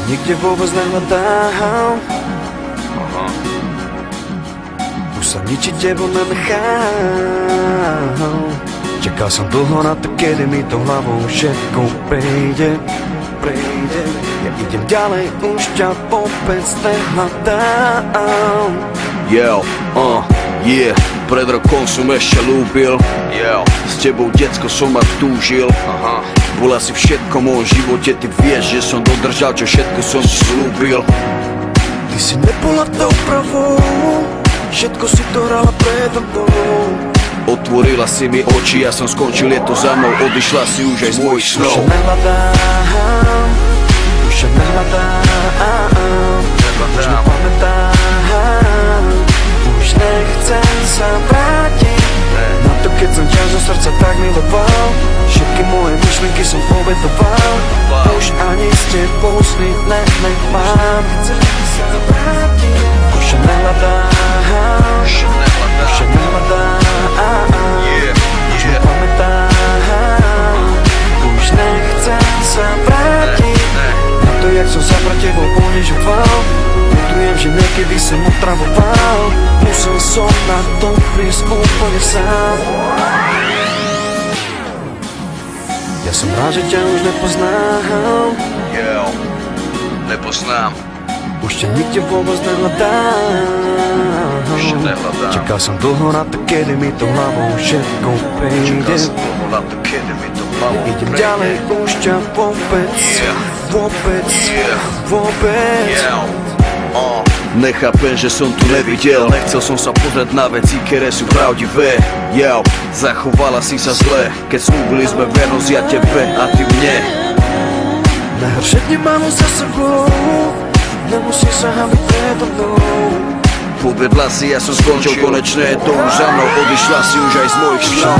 nikde vôbec nehľadám. Už sa ničiť tebou nenechám. Čakal som dlho na to, kedy mi to hlavou všetko prejde. Ja idem ďalej, už ťa vôbec nehľadám. Pred rokom som ešte ľúbil, s tebou decko som ma túžil. Bola si všetko v mojom živote, ty vieš, že som dodržal, čo všetko som si slúbil. Ty si nebola tou pravou, všetko si to hrala predo mnou. Otvorila si mi oči, ja som skončil, je to za mnou, odišla si už aj z mojich snov. Už sa nehľadám, už nepamätám, už nechcem sa vrátiť na to, keď som ťa zo srdca tak miloval. Všetky moje myšlienky som obetoval, už ani s tebou sny nemám. Už sa nehľadám, už nepamätám, už nechcem sa vrátiť na to, jak som sa pre tebou ponižoval. Ľutujem, že niekedy som otravoval, musel som na to prísť úplne sám. Ja som rád, že ťa už nepoznám. Nepoznám. Už ťa nikde vôbec nehľadám. Čakal som dlho na to, kedy mi to hlavou všetko prejde. Ja idem ďalej, už ťa vôbec Nechápem, že som tu nevidel, nechcel som sa pozrieť na veci, ktoré sú pravdivé. Zachovala si sa zle, keď slúbili sme vernosť, ja tebe a ty mne. Najhoršie dni máme za sebou, nemusí sa hambiť predo mnou. Podvedla si, ja som skončil, konečne je to už za mnou, odišla si už aj z mojich snov.